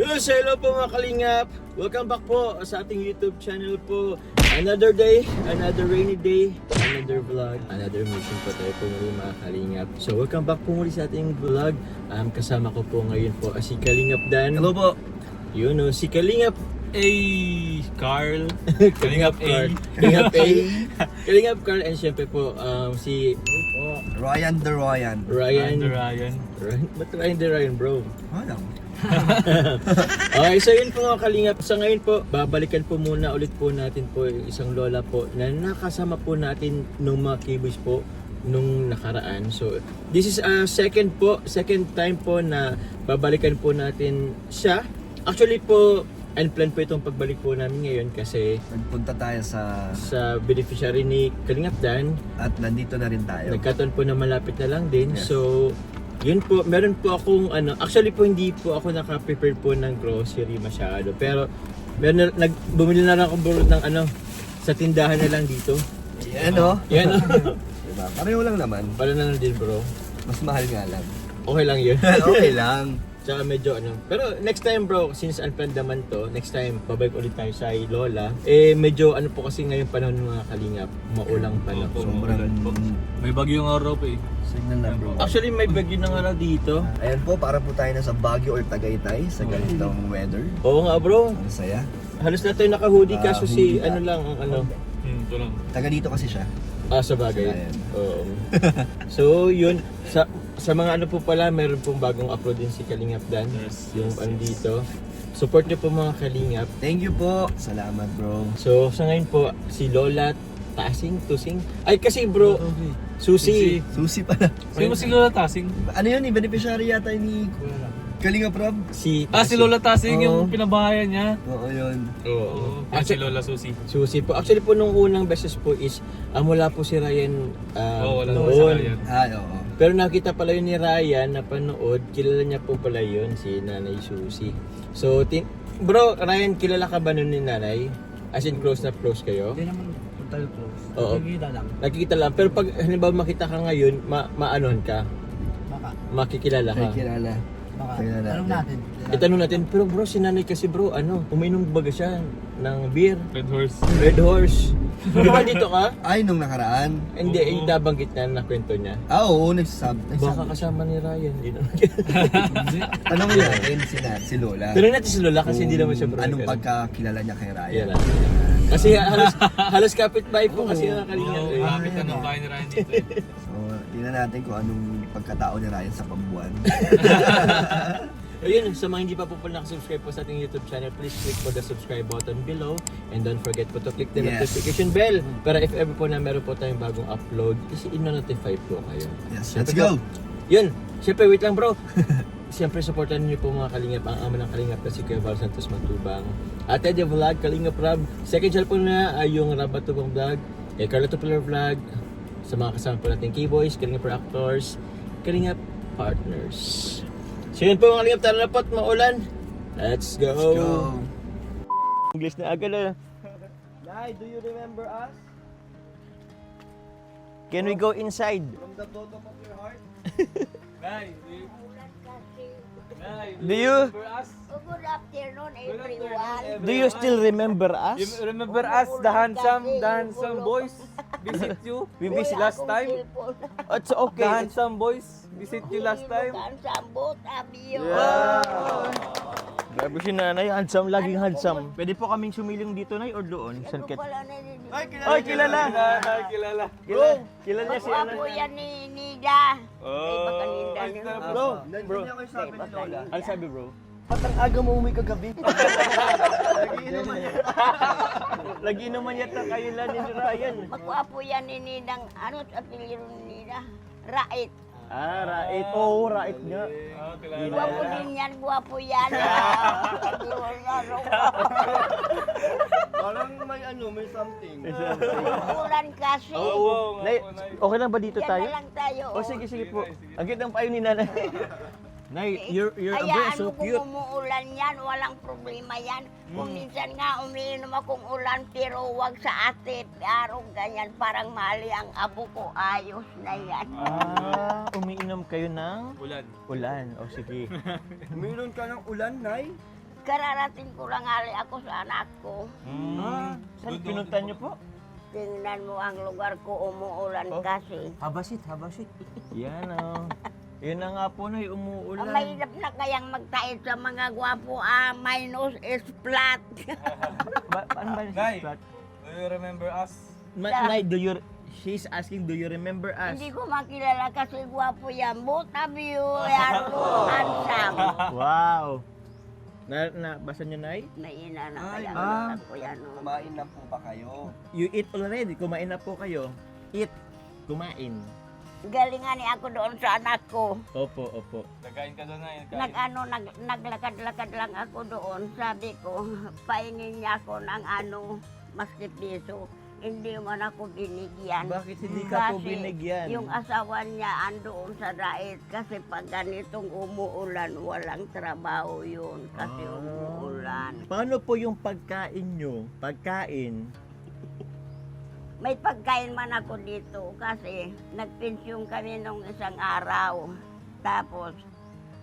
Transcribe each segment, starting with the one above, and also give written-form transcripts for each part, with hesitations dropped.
Yes, hello po mga kalingap. Welcome back po sa ating YouTube channel po. Another day, another rainy day, another vlog, another mission po tayo po muli mga kalingap. So welcome back po muli sa ating vlog. Kasama ko po ngayon po si Kalingap Dan. Hello po. Yun o, si Kalingap Carl. Kalingap Carl. Kalingap A. Kalingap Carl and syempre po si Ryan the Ryan. Ryan. Ryan. Ba't Ryan the Ryan bro? Alam. Okay, so yun po mga kalingap. Sa ngayon po, babalikan po muna ulit po natin po yung isang lola po na nakasama po natin nung mga kibis po nung nakaraan. So, this is a second time po na babalikan po natin siya. Actually po, unplanned po itong pagbalik po namin ngayon kasi Nagpunta tayo sa beneficiary ni Kalingap Dan. at nandito na rin tayo. Nagkataon po na malapit na lang din. Yes. So, yun po, meron po akong actually po hindi po ako naka-prepare po ng grocery masyado. Pero bumili na lang ako bro ng sa tindahan na lang dito. Yan o. Yan Diba? Pareho lang naman. Para na lang din bro. Mas mahal nga lang. Okay lang yun. Okay lang. Tsaka medyo Pero next time bro, since unplanned naman to, next time pabalik ulit tayo sa Lola. Medyo po kasi ngayong panahon ng mga kalingap, maulang panahon. Sobrang May bagyong araw pa eh. signal na bro. Actually may bagyo na nga dito. Ayan po, para po tayo nasa Baguio or Tagaytay sa ganitong weather. Oo nga bro. Ang saya. Halos na tayo naka-hoodie kaso si Naka-hoodie lang ang Ito lang. Taga dito kasi siya. sa bagay. Ayan. Oo. So, yun. Sa mga po pala, meron pong bagong upload din si Kalingap Dan. Yes, Yung yes, dito. Support niyo po mga Kalingap. Thank you po. Salamat bro. So, sa ngayon po, si Lola Tusing. Ay, kasi bro, Susi. Susi pala. Sino si Lola Tasing? Ano yun? Beneficiary yata ni Kalinga Prab. Si Si Lola Tasing Oo. yung pinabahayan niya. Oo yun. Oo. Si Lola Susi. Susi po. Actually po, nung unang beses po is, wala po si Ryan Wala noon. naman si Ryan. Oo. Pero nakita pala yun ni Ryan na panood, kilala niya po pala yun, si Nanay Susi. So, bro, Ryan, kilala ka ba nun ni Nanay? As in, close na close kayo? Hindi naman tayo close. Oo. Nakikita lang. Nakikita lang. Pero pag halimbawa makita ka ngayon, maanohan ka, Baka. makikilala ka. Ay, kilala. Baka. Tingnan natin. Tanong natin. Itanong natin, pero bro, si Nanay kasi bro, uminom baga siya ng beer. Red Horse. Red Horse. Di ba dito ka? Ay, nung nakaraan. Hindi, Oo. nabanggit na kwento niya. Oo, nagsasabi. Baka kasama ni Ryan. Hindi naman. Tanongin natin si Lola. Pero natin si Lola kasi hindi naman siya bro. Anong pagkakilala niya kay Ryan? Yan lang. Kasi halos kapitbahay po kasi yung kalingan. Oo, kapit na ng bahay ni Ryan dito eh. So, tingnan natin kung anong pagkatao ni Ryan sa Pabuan. Ayun, sa mga hindi pa po nakasubscribe po sa ating YouTube channel, please click po the subscribe button below and don't forget po to click the Yes. notification bell para if ever po na meron po tayong bagong upload, i-notify po kayo. Yes, Siyempre let's go! po, yun, siyempre wait lang bro. Siyempre supportan niyo po mga kalingap, ang ama ng kalingap na si Kuya Val Santos Matubang. Ate The Vlog, Kalingap Rab. Second channel po na ay yung Rab Matubang Vlog, Carlo Tupular Vlog, sa mga kasama po natin K-Boys, Kalingap Actors, Kalingap Partners. So yun po mga kalingap, tara na po't maulan. Let's go! Let's go! English na agad na. Nay, do you remember us? Can we go inside? From the bottom of your heart? Nay, Do you Good afternoon, everyone. do you still remember us? you remember us, the handsome boys? Visit you? We visit last time? Oh, it's okay. The handsome boys? Visit you last time? Sambot, abiyo. Grabe si nanay, handsome, laging handsome. Pwede po kaming sumiling dito nay or doon? Saan ket? Ay, kilala! Kilala. Kilala niya si Ako ano? yan ni Nida. Ay, baka Nida ay, niyo. Bro, Bro, ako yung sabi ni Lola. ano sabi bro? Ba't ang aga mo umuwi kagabi? Lagi naman yata kayo lang ni Ryan. Magwapo yan ni Nidang, ano sa apelyido ni Nida? Rait. Rait. Oo, Rait nga. Kilala. Gwapo din yan, gwapo yan. Parang may something. Ulan kasi. Oo, Nay, okay lang ba dito Yan tayo? na lang tayo. Oh, sige po. Ang cute ng payo ni nanay. Nay, you're Hayaan so mo kung cute. umuulan yan, walang problema yan. Kung minsan nga umiinom akong ulan, pero wag sa ate, araw ganyan, parang mali ang abo ko, ayos na yan. Umiinom kayo ng Ulan. ulan. O sige. Umiinom ka ng ulan, Nay? Kararating ko lang ali ako sa anak ko. Saan pinunta niyo po? Tingnan mo ang lugar ko, umuulan Oh. kasi. Habasit, habasit. Yan oh. Yan na nga po, Nay, umuulan. Mahirap na kayang magtaid sa mga gwapo, minus is flat. Ano ba yung Nay. spot? Do you remember us? Nay, she's asking, do you remember us? Hindi ko makilala kasi gwapo yan. Both of you are handsome. Wow. Basa niyo, Nay? Naina na Ay, kaya ah. ang ko yan. oh. Kumain na po ba kayo? You eat already. Kumain na po kayo. Eat. Kumain. Galingan ni ako doon sa anak ko. Opo, opo. Nagkain ka doon na. Naglakad-lakad lang ako doon. Sabi ko, paingin niya ako ng maski piso. Hindi man ako binigyan. Bakit hindi ka po Kasi binigyan? yung asawa niya andoon sa dait. Kasi pag ganitong umuulan, walang trabaho yun. Kasi umuulan. Paano po yung pagkain nyo? Pagkain? May pagkain man ako dito kasi nagpensyong kami nung isang araw. Tapos,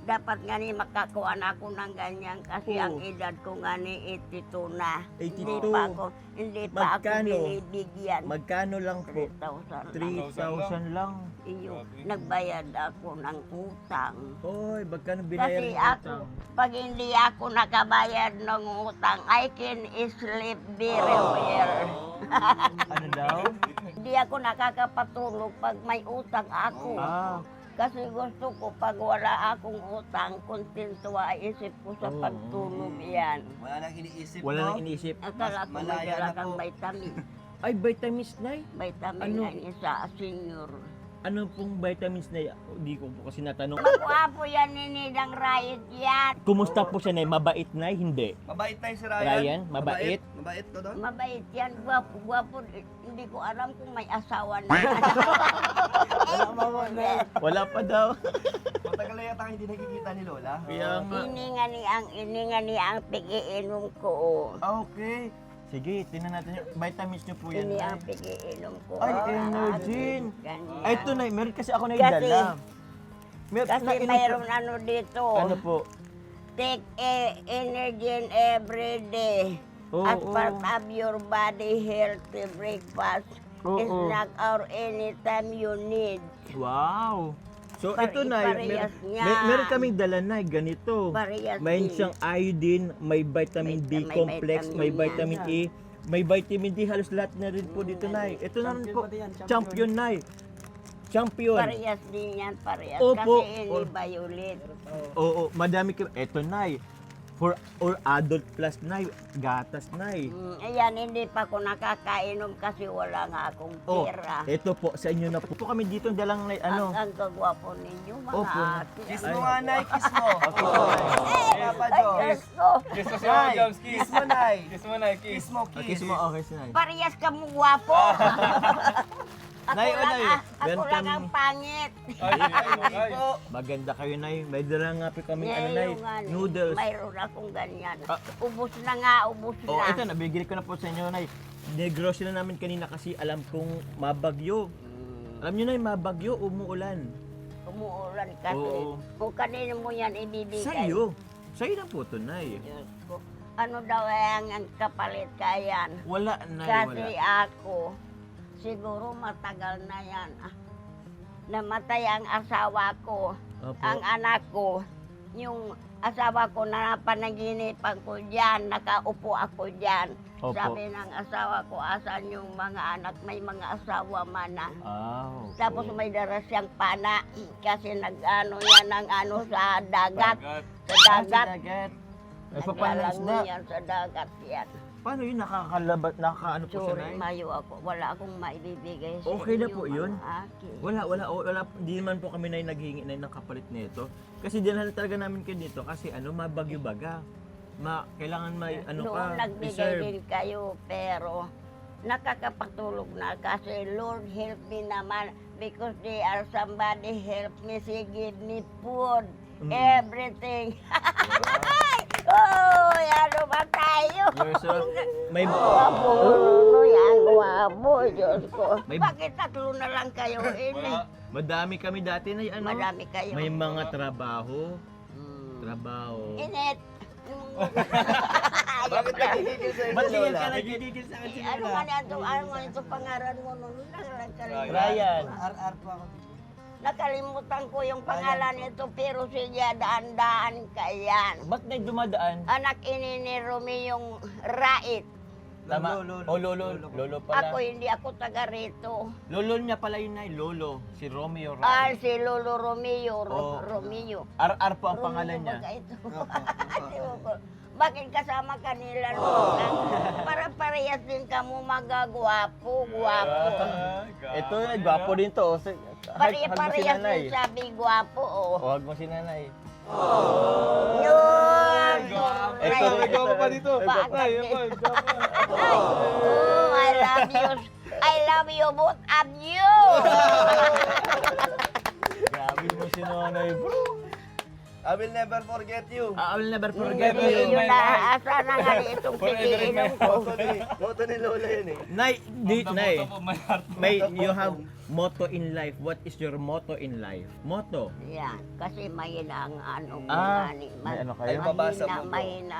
dapat nga ni makakuha na ako ng ganyan kasi Oo. ang edad ko nga ni 82 na. 82. Hindi pa ako Magkano? binibigyan. Magkano lang po? 3,000 lang. 3,000 lang. Iyo, nagbayad ako ng utang. Oy, magkano Kasi binayar ng ako, utang? pag hindi ako nakabayad ng utang, I can sleep very well. Ano daw? Hindi ako nakakapatulog pag may utang ako. Ah, Kasi gusto ko pag wala akong utang, kontento isip ko sa Oo. pagtulog yan. Wala nang iniisip wala mo? nang iniisip. Akala ko may malaya dala na kang po. vitamin. Ay, vitamins na Vitamin Ano? yan isa, senior. Ano pong vitamins na Hindi ko po kasi natanong. Magwapo yan ninidang riot yan. Kumusta po siya, Nay? Mabait, Nay? Hindi. Mabait na yung si Ryan. Ryan, mabait? Mabait ka doon? Mabait yan, gwapo. Hindi ko alam kung may asawa na. Wala pa daw. Matagal na yata hindi nakikita ni Lola. Kaya nga. Ininga ni ang pigiinom ko. Okay. Sige, tingnan natin yung vitamins niyo po yan, Ini Nay. ang pigiinom ko. Ay, energy. Ganyan. Ay, ito, Nay. Meron kasi ako na Kasi- dala. Kasi mayroon ano dito. Ano po? Take energy every day. Oo, As oo. part of your body healthy breakfast. Oo. Snack or anytime you need. Wow. So, Par- ito, Nay. parehas niya. Meron kaming dala, Nay. Ganito. Parehas May din. siyang iodine, may vitamin D May complex, may vitamin vitamin E, may vitamin D, halos lahat na rin po dito, Nay. Ito na rin po, champion, Nay. Champion. Parehas din yan, parehas. Opo. Kasi ini violet. Oo, madami ka. Ito, Nay. For or adult plus, Nay. Gatas, Nay. Ayan, hindi pa ako nakakainom kasi wala nga akong Oh, pera. ito po, sa inyo na po. Po kami dito, dalang, Nay, ano. Ang gagwapo ninyo, mga Opo. ate. Kiss mo nga, Nay. Kiss mo. Papa Ay, Joe. Diyos ko. Kiss mo si Nay, Mama Joms, kiss mo, Nay. Kiss mo, Nay, Kiss kiss. mo, Kiss mo, okay, Nay. Parehas ka mo gwapo. Ako Nay, lang, Nay, ako meron lang kami- ang pangit. Ay. Maganda kayo, Nay. May dala nga po kami, ano, Ngayon Nay. nga, Noodles. Mayroon akong ganyan. Ah. Ubus na nga, ubus Oh, na. ito, nabigil ko na po sa inyo, Nay. Negosyo na namin kanina kasi alam kong mabagyo. Alam nyo, Nay, mabagyo, umuulan. Umuulan kasi. Oo. Kung kanino mo yan ibibigay. Sa'yo. Sa'yo na po ito, Nay. Diyos ko. Ano daw ang kapalit ka yan? Wala, Nay, Kasi wala. ako, siguro matagal na yan. Namatay ang asawa ko, Opo. ang anak ko. Yung asawa ko na panaginipan ko dyan, nakaupo ako dyan. Opo. Sabi ng asawa ko, asan yung mga anak, may mga asawa man na. Opo. Tapos may dara siyang pana kasi nag-ano yan ng ano sa dagat. Sa dagat. Dagat. Nagpapalas Naglalangoy na. yan sa dagat yan. Paano yun? Nakakalabat, nakakaano po siya, Sorry, Nay? mayo ako. Wala akong maibibigay sa Okay na inyo, po yun. mga akin. Wala. Hindi naman po kami, Nay, naghihingi, Nay, ng kapalit nito. Kasi dinala talaga namin kayo dito kasi ano, mabagyo baga. Kailangan may ano ka, Noon nagbigay reserve. din kayo, pero nakakapatulog na kasi Lord help me naman because they are somebody help me, she give me food, everything. Oh, ano ba tayo? You're so, may, Guwapo, no, yan, guwapo, Diyos ko. May- Bakit tatlo na lang kayo, ini? madami kami dati na ano. Madami kayo. May mga trabaho. Hmm. Trabaho. Init, yung Bakit nagigigil sa Ba't inyo, ganyan Lola? ka nagigigil sa akin si Ano Lola? man ano man ito pangalan mo nun? Ryan. RR po ako. Nakalimutan ko yung pangalan nito pero siya daan-daan ka yan. Ba't na dumadaan? Anak ini ni Romeo yung Rait. Tama. Lolo. Oh, lolo pala. Ako hindi ako taga rito. Lolo niya pala yun ay lolo. Si Romeo Ah, Ryan. si Lolo Romeo. Oh. Romeo. RR po ang pangalan Romeo niya. ba ito? Opo. Ewan ko. Bakit kasama kanila no? Para parehas din ka mo magagwapo, gwapo. Ito, gwapo din to. Hug mo si Parehas nanay. din sabi gwapo, oh. Huwag mo si nanay. Yun! Ito, Ikaw pa dito. Bakit? Ay, yan pa. Oh, I love you. I love you both of you. Grabe mo si nanay, bro. I will never forget you. I will never forget Hindi you. yun na asa na nga itong pigiinom ko. Moto ni Lola yun eh. Nay, Nay. May, you have motto in life. What is your motto in life? Motto. Yan, kasi mahina ang ano ko. May ano kayo? Ay, babasa mo po. Mahina.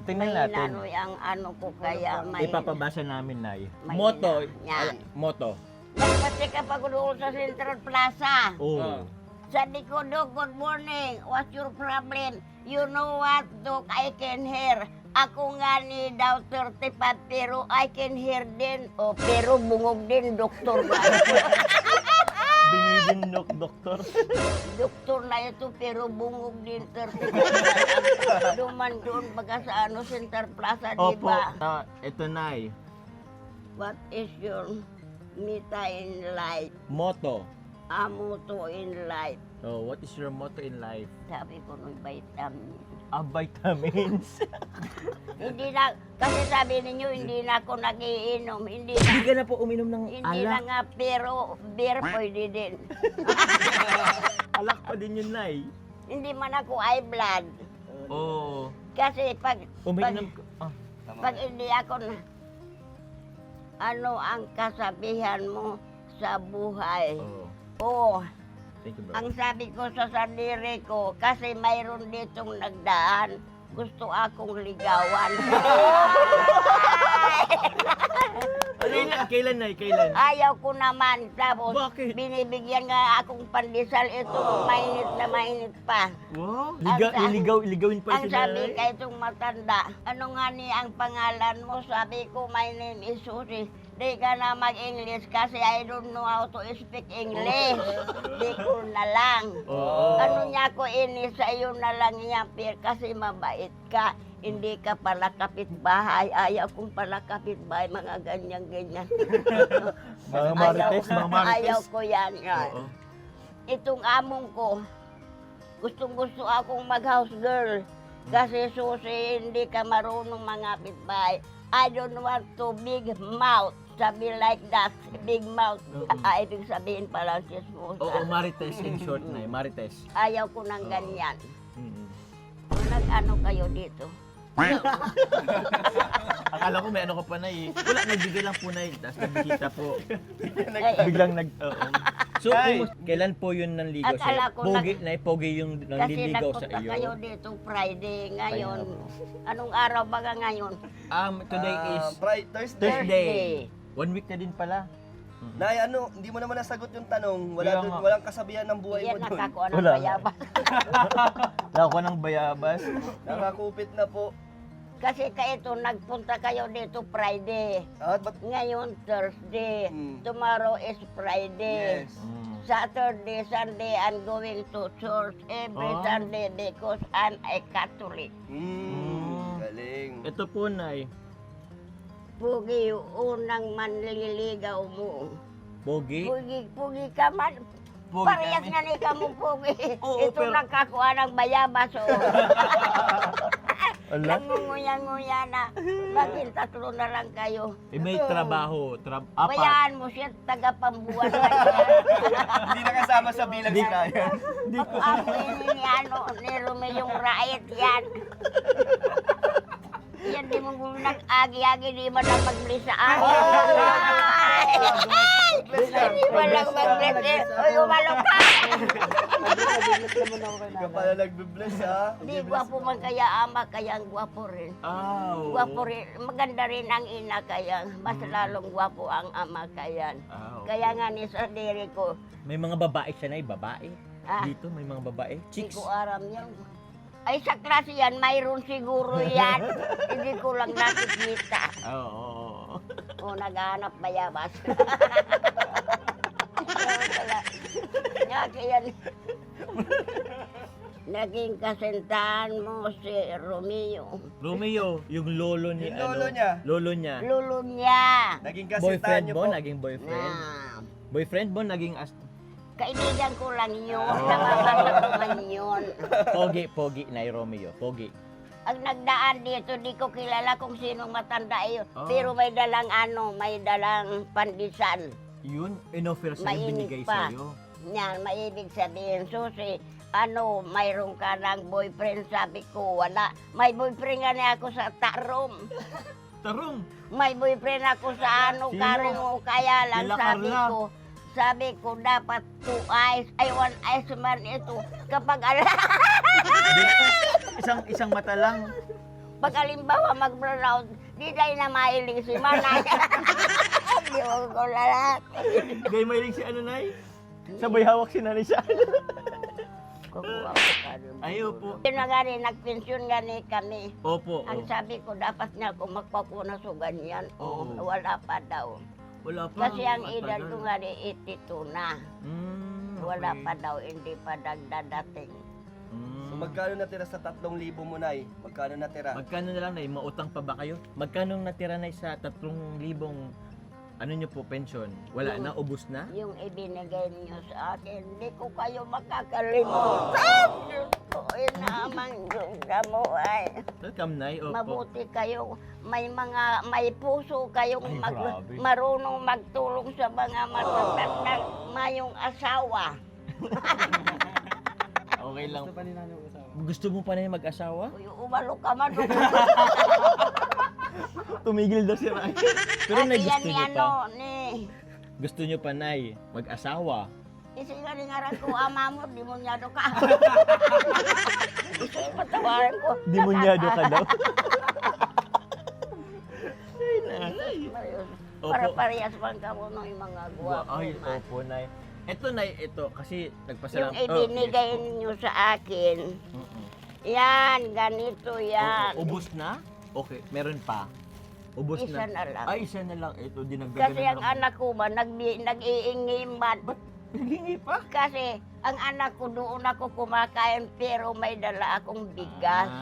Tingnan natin. Mahina no ang ano ko kaya mahina. Ipapabasa namin, Nay. Mahina. Motto. Yan. Motto. Nagpati ka pag doon sa Central Plaza. Oh. Sabi ko, Dok, good morning. What's your problem? You know what, Dok, I can hear. Ako nga ni daw 35 pero I can hear din. Oh, pero bungog din, doktor nga. Binigin doktor. Doktor na ito pero bungog din 35. Duman doon baga sa ano, Center Plaza, di Opo. ba? Ito, Nay. What is your meta in life? Motto. Amuto in life. Oh, what is your motto in life? Sabi ko nung vitamin. Vitamins. Hindi na, kasi sabi ninyo, hindi na ako nagiinom. Hindi Hindi na, ka na po uminom ng hindi na alak. nga, pero beer pwede din. Alak pa din yun, Nay. Hindi man ako high blood. Oo. Kasi pag Uminom ka. pag hindi ako na, ano ang kasabihan mo sa buhay? Oh. Oo, Thank you, bro. ang sabi ko sa sarili ko, kasi mayroon ditong nagdaan, gusto akong ligawan. Kailan, Nay? Kailan? Ayaw ko naman. Tapos, Bakit? binibigyan nga akong pandesal. Ito, mainit na mainit pa. Wow. Ang sa- Iligawin pa Ang sila. sabi ka itong matanda, ano nga ni ang pangalan mo? Sabi ko, my name is Susie. Di ka na mag-English kasi I don't know how to speak English. Di ko na lang. Oo. Ano niya ko inis sa iyo na lang yan, Pierre, kasi mabait ka. Hindi ka pala kapitbahay. Ayaw kong pala kapitbahay, mga ganyan-ganyan. Mga marites, mga marites. Ayaw ko yan. Oo. Itong among ko, gustong-gusto akong mag-house girl. Kasi susi, hindi ka marunong mga kapitbahay. I don't want to big mouth. Sabi like that, big mouth. Ibig sabihin pala chismosa. Oo, marites in short, Nay. Marites. Ayaw ko ng ganyan. Mm. Kung nag-ano kayo dito. Akala ko may ano ka pa, Nay. Wala, nagbigay lang po, Nay. Tapos nagbisita po. Ay, Biglang oo. So, kailan po yun nanligaw Akala sa'yo? ko Pogi yung kasi nanliligaw sa nagpunta iyo. kayo dito Friday ngayon. Kaya Anong araw baga ngayon? Today is Thursday. Thursday. 1 week na din pala. Nay, ano, hindi mo naman nasagot yung tanong. Kaya nga. Walang kasabihan ng buhay Yan mo doon. nakakuha ng Wala. bayabas. Nakuha ng bayabas. Nakakupit na po. Kasi ito, nagpunta kayo dito Friday. Ba't? Ngayon, Thursday. Tomorrow is Friday. Yes. Saturday, Sunday, I'm going to church every Ah. Sunday because I'm a Catholic. Galing. Ito po, Nay. Pugi, unang manliligaw mo. Pogi. Pugi ka man. Pugi Parehas kami. nga ni ka mo, Pugi. Oo, Ito pero- nakakuha ng bayabas, oh. Ala. Nangunguya-nguya na. Bakit tatlo na lang kayo? May trabaho. Apat. Bayaan mo siya, taga-pambuwan na yan. Hindi nakasama sa bilang si Ryan. Ako ni Romeo yung Rait yan. Yan, di mo nung nag-agi-agi, di man lang mag-bless sa akin. Di man lang mag-bless. Uy, umalo ka! Hindi ka pala nagbe-bless ha. Di gwapo man kaya ama, kaya ang gwapo rin. Oo. Gwapo rin. Maganda rin ang ina, kaya mas lalong gwapo ang ama, kaya. Kaya nga ni sa diri ko, May mga babae siya, Nay, babae. ah, Dito may mga babae. hindi Chicks. ko aram yan. Ay, sa klase yan, mayroon siguro yan. Hindi ko lang nakikita. Oo. O, naghahanap bayabas. Kaya naging kasintahan mo si Romeo. Romeo, yung lolo ni Yung lolo niya. Lolo niya. Lulo niya. Naging kasintahan Boyfriend niyo mo, po. naging boyfriend. Na, Boyfriend mo, naging kaibigan ko lang yun. Nakakasa ko man yun. Pogi, Nay Romeo. Pogi. Ang nagdaan dito, di ko kilala kung sinong matanda yun. Oh. Pero may dalang may dalang pandesal. Yun, in-offer sa'yo, Mainit binigay pa. sa'yo. Yan, maibig sabihin, Susi, mayroon ka ng boyfriend? Sabi ko, wala. May boyfriend nga niya ako sa Tarom. Tarong! May boyfriend ako sa Sino? Karing o kaya lang, Sila Carla. sabi ko, dapat 2 eyes, ay 1 eyes man ito. Kapag, Isang mata lang. pag alimbawa mag-brown, di tayo na mailing si Manay. Di ko lalaki. Gay mahilig si ano, Nay? Sabay hawak si nanay sa ano. Kukuha ko ka rin. Ayaw po. Yun na nga rin, nagpensyon nga ni kami. Opo. Ang sabi ko, dapat niya ako magpapuna sa ganyan. Oo. Wala pa daw. Wala pa. Kasi ang Matagal. edad ko nga rin 82 na. Wala okay. pa daw, hindi pa dagdadating. So magkano natira sa 3,000 mo, Nay? Magkano natira? Magkano na lang, Nay? Mautang pa ba kayo? Magkano natira, Nay, sa 3,000 ano nyo po, pension? Wala na? Ubus na? Yung ibinigay niyo sa akin, hindi ko kayo makakalimutan. Diyos ko, inamang Diyos mo ay. Welcome, Nay. Opo. Mabuti kayo, may puso kayong Ay, grabe. marunong magtulong sa mga matatandang mayong asawa. Okay lang. Gusto pa ni nanay usawa. Gusto mo pa na mag-asawa? Uy, umalo ka man. Tumigil daw si Ray. Pero Nay, gusto nyo pa. Gusto nyo pa, Nay, mag-asawa. Kasi nga rin nga ko, ama mo, demonyado ka. Gusto yung patawaran ko. Demonyado ka daw. Ay, Nay. Opo. Para parehas man ka mo ng mga guwapo. Ay, man. opo, Nay. Ito, Nay, ito. Kasi Yung nagpasalam. ibinigay ninyo sa akin, yan, ganito yan. Ubus na? Okay, meron pa. Ubus Isa na. na lang. Ay, isa na lang. Ito, dinagdagan Kasi ang anak ko man, nag-iingi man. Naghingi pa? Kasi ang anak ko doon ako kumakain pero may dala akong bigas.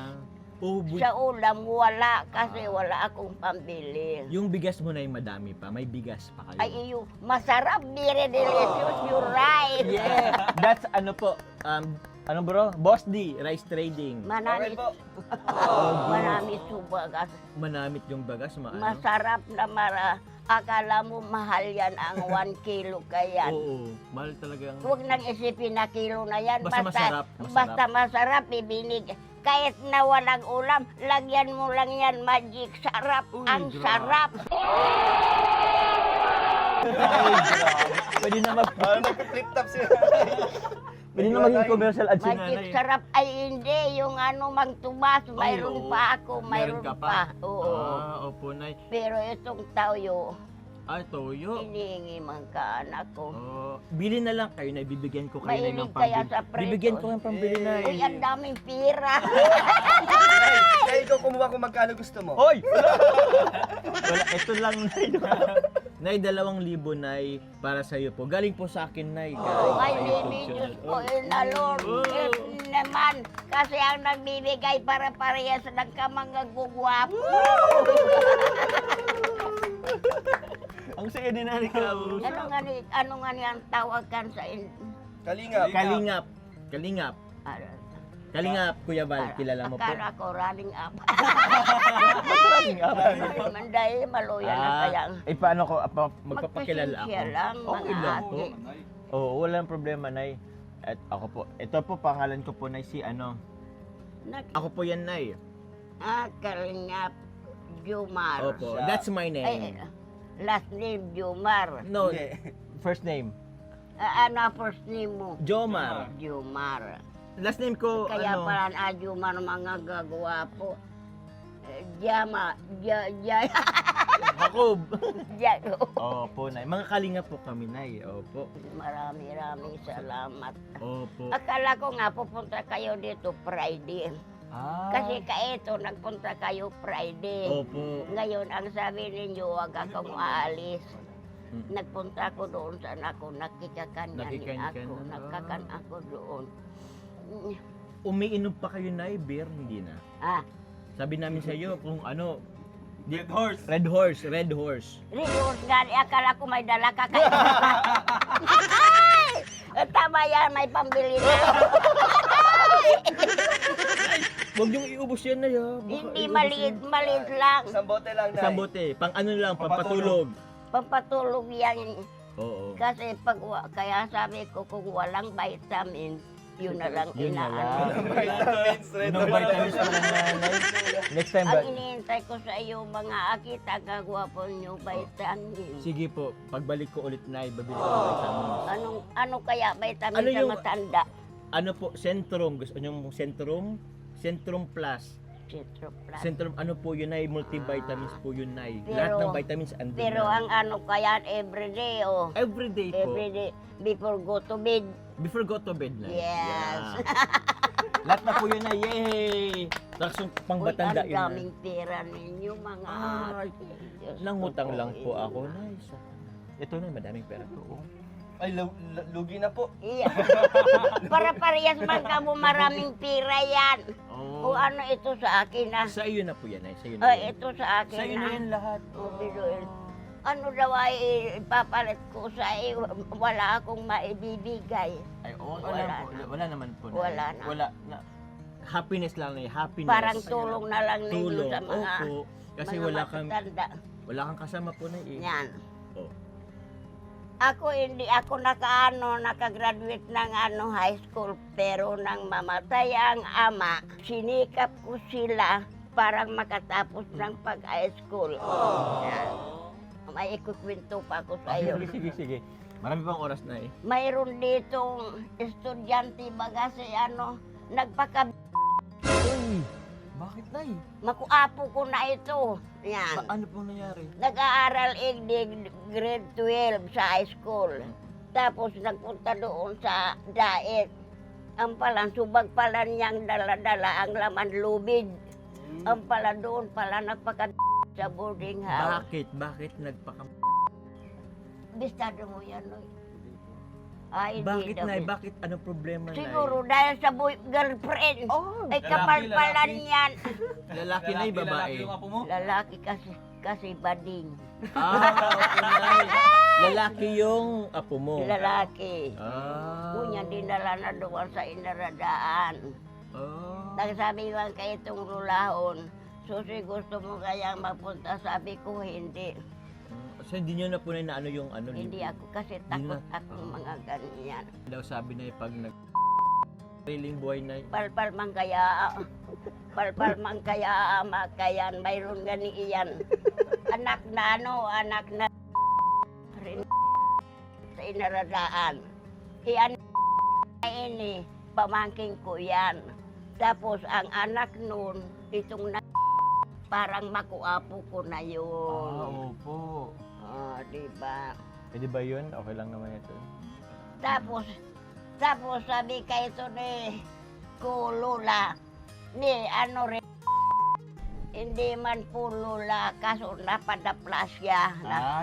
Ubus. Sa ulam wala kasi wala akong pambili. Yung bigas mo na yung madami pa. May bigas pa kayo. Ay iyo, masarap, very delicious, you're right. Yeah! That's ano po, ano bro? Boss D, Rice Trading. Manamit, po. manamit subagas. Manamit yung bagas, maano? Masarap na akala mo mahal yan ang 1 kilo kaya. Oo, mahal talagang. Huwag nang isipin na kilo na yan. Basta masarap, masarap. Basta masarap, ibinig. Kahit na walang ulam, lagyan mo lang yan magic. Sarap, Uy, ang grabe. sarap. Pwede na mag Parang nag-flip top siya. pwede na maging commercial ad si Magic nanay. sarap ay hindi. Yung magtubas, mayroon oo. pa ako, mayroon Meron ka pa. Oo. Opo, Nay. Pero itong tayo, Ay, toyo. hinihingi man ka anak ko. Bili na lang kayo na bibigyan ko kayo na Mahilig ng kaya pambili. sa preso. Bibigyan ko ng pambili na Uy, ang daming pira. Kaya ikaw kumuha kung magkano gusto mo. Hoy! Wala, ito lang, Nay. Nay, 2,000, Nay, para sa iyo po. Galing po sa akin, Nay. Galing Ay, sa baby, YouTube Diyos channel. ko, inalon. Naman, kasi ang nagbibigay para parehas ng kamang gugwapo. Ang saya ni Nanay Klaus. Ano nga ni ang tawag kan sa Kalingap. Kalingap. Kalingap. Kalingap, Kuya Val, kilala mo po. Akala ko running up. Kalingap. Manday, maluya na kaya. Paano ko magpapakilala ako? Magpasensya lang, Okay mga lang po. ate. Oo, walang problema, Nay. At ako po, ito po pangalan ko po, Nay, si ano. Ako po yan, Nay. Kalingap Jumar. Opo, that's my Ay, name. last name Jumar. No, first name. Ano first name mo? Jomar. Jumar. Last name ko, Kaya ano? pala Jumar mga gagwapo. Jama, Jacob. Opo. Opo, Nay. Mga kalinga po kami, Nay. Opo. Maraming salamat. Opo. Akala ko nga pupunta kayo dito Friday. Ah. Kasi kaito, nagpunta kayo Friday. Opo. Ngayon, ang sabi ninyo, huwag akong aalis. Mm. Nagpunta ako doon saan ako, nakikakanyanin Nakikakan- ako, ah. nagkakan ako doon. Umiinom pa kayo, Nay? Beer? Hindi na. Ah, Sabi namin sa iyo kung ano, Red horse. Red Horse, Red Horse. Rinus nga, akala ko may dala ka kayo. Tama yan, may pambili na. Huwag niyong iubos yan, Nay, ha? Baka Hindi, iubos maliit, yan. maliit lang. Isang bote lang, Nay. Isang bote. Pang ano lang, pampatulog. Pampatulog yan. Oo. Kasi kaya sabi ko, kung walang vitamin, yun na lang Yun na inaano. Vitamins, red No vitamins pa ng nanay. Next time ba? Ang iniintay ko sa iyo, mga akita, kagwapo nyo, vitamin. Sige po, pagbalik ko ulit, Nay, babili ko ng vitamins. Ano kaya vitamin Ano sa yung- matanda? Ano po, Centrum. Gusto niyo mong Centrum? Centrum Plus. Citroplas. Centrum, ano po yun, Nay? Multivitamins po yun, Nay. Pero- Lahat ng vitamins andun Pero na. ang ano kaya everyday, oh. Everyday po. Everyday, before go to bed. Before go to bed, Nay. Yes. Yeah. Lahat na po yun, Nay. Yay! Tapos yung pangbatanda Uy, yun, ang Nay. daming pera ninyo, mga Ay, ate. Diyos ko nangutang lang po Panginoon. ako, Nay. Ito na, madaming pera po. Ay, lugi na po. Iya. Para parehas man ka mo maraming pera yan. Oh. O ano ito sa akin na? Sa iyo na po yan, Nay. Sa iyo na Ay, yan. ito sa akin Sa iyo na yan lahat. O, biruin. Ano daw ay ipapalit ko sa iyo? Wala akong maibibigay. Ay, oh, Wala wala, po. na. Wala naman po. Nay. Wala na. Wala na. Happiness lang, Nay. Happiness. Parang tulong na lang ninyo Tulong. sa mga, Opo. Kasi mga wala kang matatanda. wala kang kasama po, Nay. Eh. Yan. Oh. Ako hindi ako nakagraduate ng high school pero nang mamatay ang ama, sinikap ko sila para makatapos ng pag-high school. Yan. May ikukwento pa ako sa iyo. Sige. Marami pang oras na eh. Mayroon ditong estudyante baga si nagpaka Uy, bakit, Nay? makuapo ko na ito. Yan. Ano pong nangyari? Nag-aaral grade 12 sa high school. Tapos nagpunta doon sa diet. Ang pala, subag pala niyang dala-dala ang laman lubid. Ang pala doon pala nagpaka sa boarding house. Bakit nagpaka... Bistado mo yan, Noy. Ay, Bakit, daw. Nay? Bakit? Ano problema, Nay? Siguro dahil sa girlfriend. Oh, Ay, kapal pala niyan. lalaki, Nay, babae. Lalaki yung apo mo? Lalaki kasi bading. Okay, Nay. Lalaki yung apo mo. Lalaki. Ah. Kunya dinala na doon sa inaradaan. Oh. Nagsabi lang kay itong rulahon, Susi, gusto mo kayang mapunta? Sabi ko, hindi. So, hindi nyo na po na ano yung ano. Hindi ako kasi takot akong mga ganyan. Daw sabi na pag nag... Sariling buhay na Palpal man kaya makayan, mayroon gani iyan. Anak na rin sa inaradaan. Iyan ini, pamangking ko yan. Tapos ang anak nun, itong parang makuapo ko na yun. opo. Diba? Pwede ba yun? Okay lang naman ito. Tapos sabi kay ito ni Kulula, ni hindi man po lula, kaso napadaplas siya.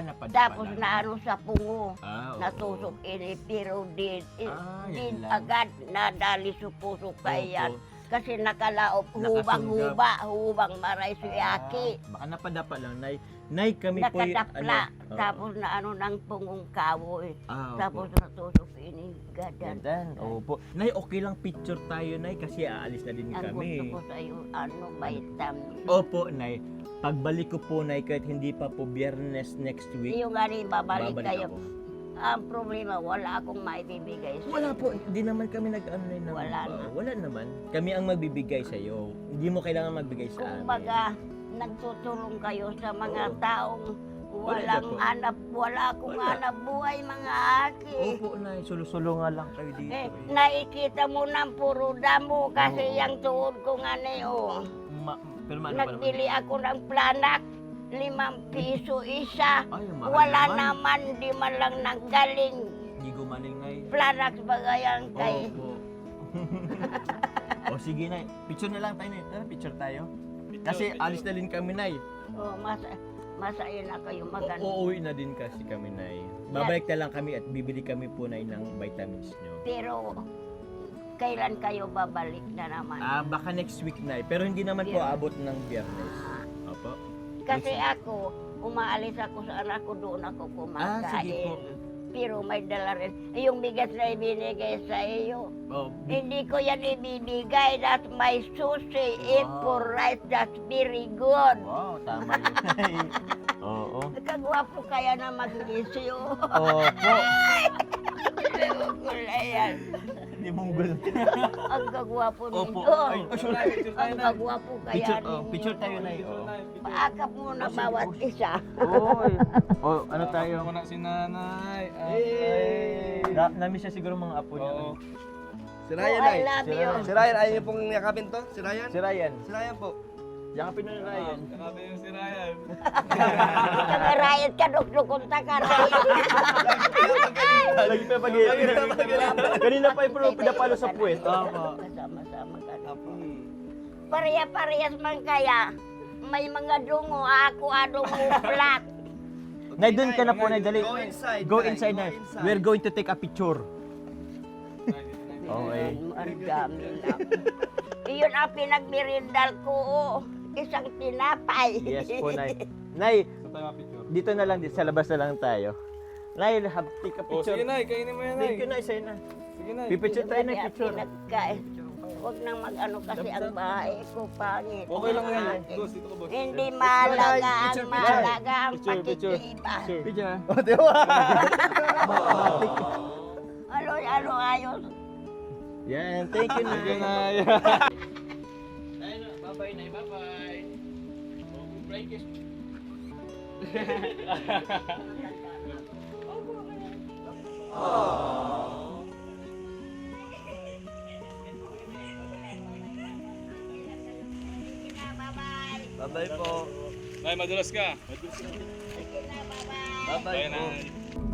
Napadapa Tapos lang. na sa pungo, Oo. natusok ini, pero din yan lang. agad nadali sa puso kaya yan. Opo. Kasi nakalaop, hubang maray suyaki. Baka napadapa lang, Nay. Nay, kami po yung... Nakadapla, oo. tapos na ng pungong kawoy. Opo. Tapos natusok ini, gadan. Gandan. Opo. Nay, okay lang picture tayo, Nay, kasi aalis na din Ang gusto kami. ko sa'yo, vitamin. Opo, Nay. Pagbalik ko po, Nay, kahit hindi pa po Biyernes next week, Yung nga rin, babalik babalik kayo. ako. Ang problema, wala akong maibibigay sa'yo. Wala po, hindi naman kami nag-ano Wala na. Wala naman. Kami ang magbibigay sa iyo. Hindi mo kailangan magbigay sa amin. Kumbaga, nagtutulong kayo sa mga taong walang wala akong hanap buhay, mga aki. Opo, Nay. Sulo-sulo nga lang kayo dito. Nakikita mo ng puro damo kasi yung tuhod ko nga Pero nagbili ako ng planak, 5 piso isa. Ay, mahal Wala naman. naman, di man lang nanggaling. Hindi gumaling, Nay. Planak bagayan kay. Opo. O sige, Nay. Picture na lang tayo, Nay. Tara, picture tayo. Kasi alis na din kami, Nay. Oh, masaya na kayo maganda. Uuwi na din kasi kami, Nay. Babalik na lang kami at bibili kami po, Nay, ng vitamins nyo. Pero kailan kayo babalik na naman? Baka next week, Nay. Pero hindi naman po abot ng Biyernes. Opo. Kasi ako, umaalis ako sa anak ko, doon ako kumakain. Sige po. Pero may dala rin. Yung bigas na ibinigay sa iyo, Oh, hindi ko yan ibibigay. That's my sushi. Eat for rice. That's very good. wow, tama yun, Nay. Oo. Kagwapo kaya na mag-isyo. Opo. Ayan. Hindi mong gulo. Ang kagwapo Opo. nito. Ay, sure. Ang kagwapo kaya Picture, ninyo. picture tayo, Nay. Oo. Paakap mo na bawat isa. Oy. Oh, ano tayo? Ako na si nanay. Namiss siya siguro mga apo niya. Oo. Si Oh, Ryan, I ay. love you. Si Ryan, ayaw niyo pong yakapin to? Si Ryan? Si Ryan. Si Ryan po. Yakapin na ni Ryan. Kakabi yung si Ryan. Kamarayat ka, duklukon ta ka, Ryan. Lagi pa Kanina pa yung pinapalo sa puwet. Opo. Kasama-sama ka. Pareha-parehas man kaya. May mga dungo, ako adungo flat. Nay, doon ka na po, Nay. Dali. Go inside, Go Nay. inside, Nay. Go inside. We're going to take a picture. Okay. Ang dami na. Iyon ang pinagmirindal ko. Isang tinapay. Yes po, Nay. Nay, Sa tayo picture. dito na lang, sa labas na lang tayo. Nay, take a Oh, picture. sige Nay, kainin mo yan Nay. Thank you, Nay. Sa'yo na. Sige Nay. Pipicture tayo, Nay. Kaya Picture. pinagkain. Huwag nang mag-ano kasi ang bahay ko pangit. Okay lang yan. Akin. Boss, dito ka boss. Hindi mahalaga ang Picture, mahalaga ang Picture. pakikiba. Picture. Oh, di ba? Ano ayos. Yan. Thank you, Sige Nay. Nay. Bye-bye, Nay. Bye-bye. Bye-bye po. Nay, madulas ka. Bye-bye Bye po. Nay.